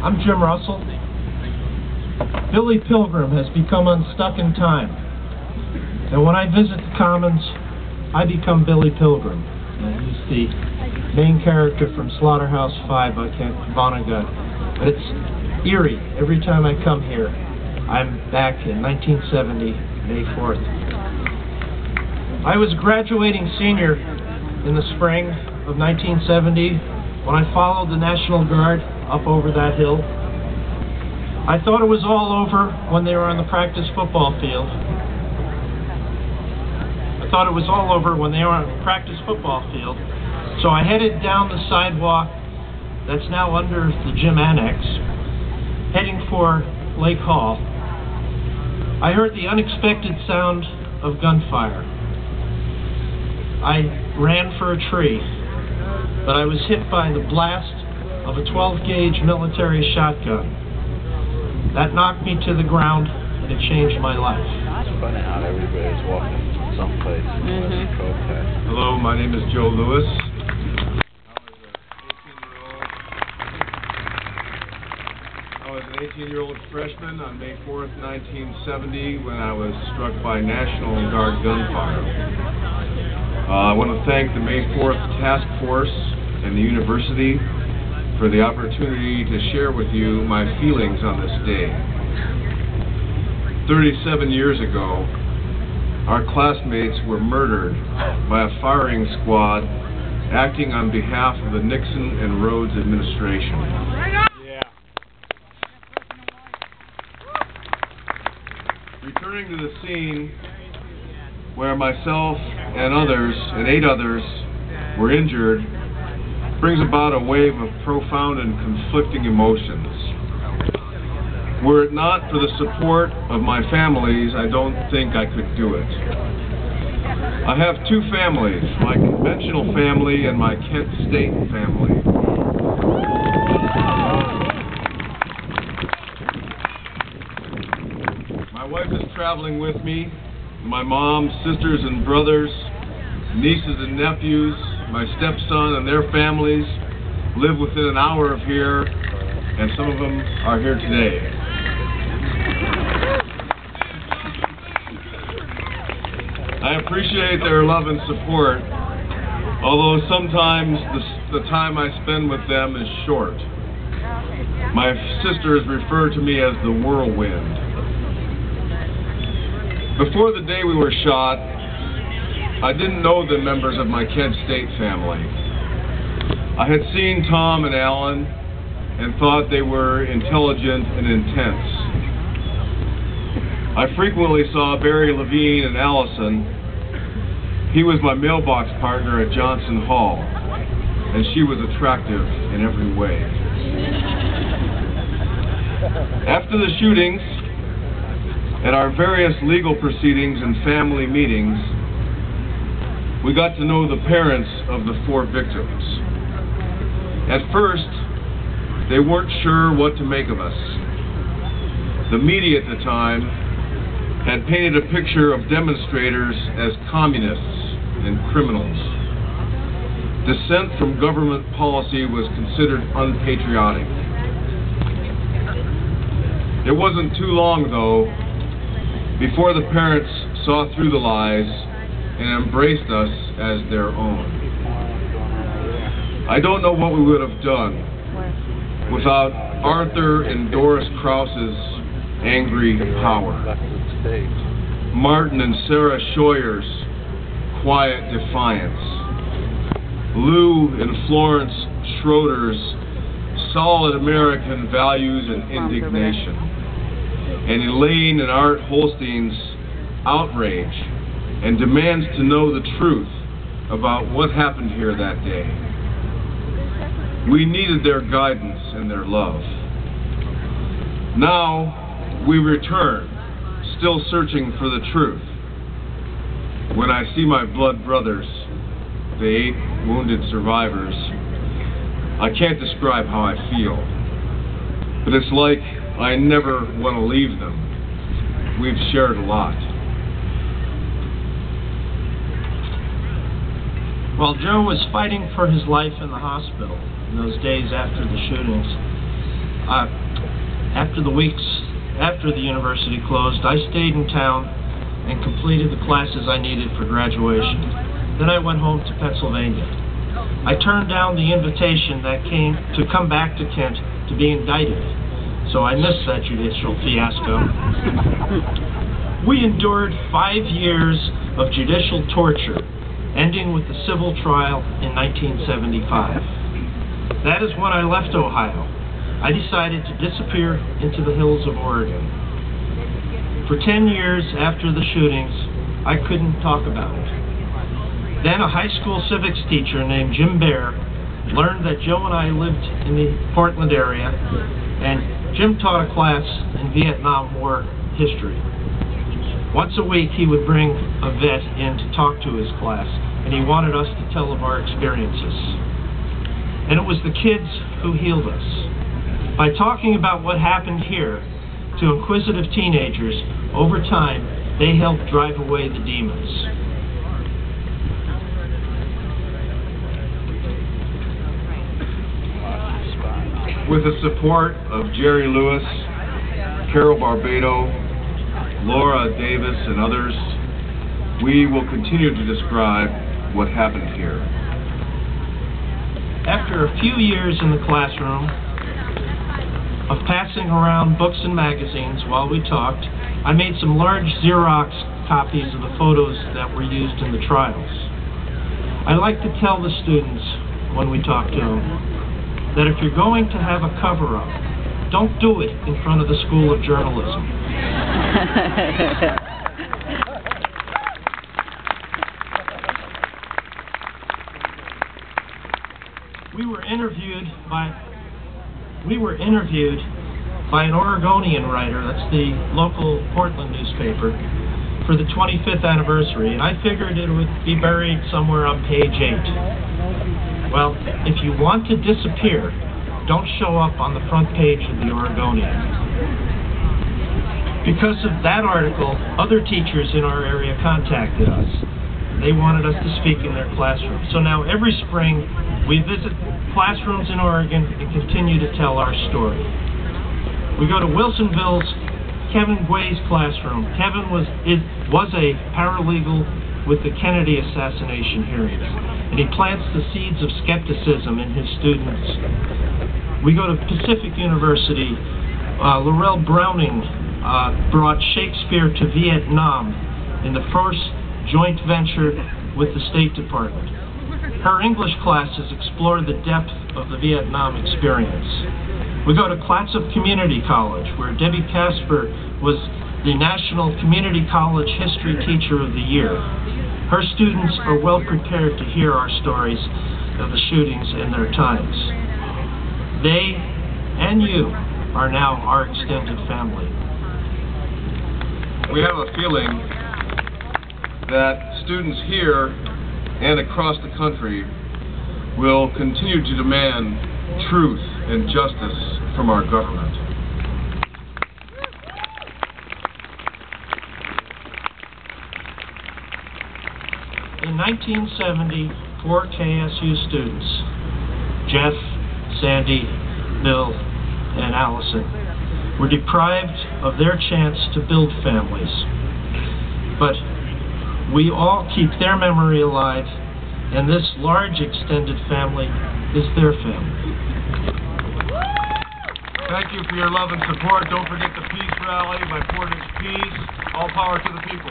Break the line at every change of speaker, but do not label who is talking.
I'm Jim Russell. Billy Pilgrim has become unstuck in time. And when I visit the Commons, I become Billy Pilgrim. And he's the main character from Slaughterhouse-5 by Kent Vonnegut. But it's eerie. Every time I come here, I'm back in 1970, May 4th. I was graduating senior in the spring of 1970 when I followed the National Guard up over that hill. I thought it was all over when they were on the practice football field. So I headed down the sidewalk that's now under the gym annex, heading for Lake Hall. I heard the unexpected sound of gunfire. I ran for a tree, but I was hit by the blast of a 12-gauge military shotgun. That knocked me to the ground, and it changed my life.
It's funny how everybody's walking someplace to protest.
Hello, my name is Joe Lewis. I was an 18-year-old freshman on May 4th, 1970, when I was struck by National Guard gunfire. I want to thank the May 4th Task Force and the university for the opportunity to share with you my feelings on this day. 37 years ago, our classmates were murdered by a firing squad acting on behalf of the Nixon and Rhodes administration. Returning to the scene where myself and 8 others were injured brings about a wave of profound and conflicting emotions. Were it not for the support of my families, I don't think I could do it. I have two families, my conventional family and my Kent State family. My wife is traveling with me. My mom, sisters and brothers, nieces and nephews, my stepson and their families live within an hour of here, and some of them are here today. I appreciate their love and support, although sometimes the time I spend with them is short. My sisters refer to me as the whirlwind. Before the day we were shot, I didn't know the members of my Kent State family. I had seen Tom and Alan and thought they were intelligent and intense. I frequently saw Barry Levine and Allison. He was my mailbox partner at Johnson Hall, and she was attractive in every way. After the shootings, at our various legal proceedings and family meetings, we got to know the parents of the 4 victims. At first, they weren't sure what to make of us. The media at the time had painted a picture of demonstrators as communists and criminals. Dissent from government policy was considered unpatriotic. It wasn't too long, though, before the parents saw through the lies and embraced us as their own. I don't know what we would have done without Arthur and Doris Krause's angry power, Martin and Sarah Scheuer's quiet defiance, Lou and Florence Schroeder's solid American values and indignation, and Elaine and Art Holstein's outrage and demands to know the truth about what happened here that day. We needed their guidance and their love. Now we return, still searching for the truth. When I see my blood brothers, the 8 wounded survivors, I can't describe how I feel. But it's like I never want to leave them. We've shared a lot.
While Joe was fighting for his life in the hospital in those days after the shootings, After the university closed, I stayed in town and completed the classes I needed for graduation. Then I went home to Pennsylvania. I turned down the invitation that came to come back to Kent to be indicted, so I missed that judicial fiasco. We endured 5 years of judicial torture, ending with the civil trial in 1975. That is when I left Ohio. I decided to disappear into the hills of Oregon. For 10 years after the shootings, I couldn't talk about it. Then a high school civics teacher named Jim Baer learned that Joe and I lived in the Portland area, and Jim taught a class in Vietnam War history. Once a week he would bring a vet in to talk to his class, and he wanted us to tell of our experiences. And it was the kids who healed us. By talking about what happened here to inquisitive teenagers, over time, they helped drive away the demons.
With the support of Jerry Lewis, Carol Barbado, Laura Davis, and others, we will continue to describe what happened here.
After a few years in the classroom of passing around books and magazines while we talked, I made some large Xerox copies of the photos that were used in the trials. I like to tell the students when we talk to them that if you're going to have a cover-up, don't do it in front of the School of Journalism. We were interviewed by an Oregonian writer, that's the local Portland newspaper, for the 25th anniversary, and I figured it would be buried somewhere on page 8. Well, if you want to disappear, don't show up on the front page of the Oregonian. Because of that article, other teachers in our area contacted us. They wanted us to speak in their classroom. So now every spring, we visit classrooms in Oregon and continue to tell our story. We go to Wilsonville's Kevin Gway's classroom. Kevin was a paralegal with the Kennedy assassination hearings, and he plants the seeds of skepticism in his students. We go to Pacific University. Laurel Browning brought Shakespeare to Vietnam in the first joint venture with the State Department. Her English classes explore the depth of the Vietnam experience. We go to Clatsop Community College, where Debbie Casper was the National Community College History Teacher of the Year. Her students are well prepared to hear our stories of the shootings and their times. They and you are now our extended family.
We have a feeling that students here and across the country will continue to demand truth and justice from our government.
In 1970, 4 KSU students, Jeff, Sandy, Bill, and Allison, were deprived of their chance to build families. But we all keep their memory alive, and this large extended family is their family.
Thank you for your love and support. Don't forget the Peace Rally by Portage Peace. All power to the people.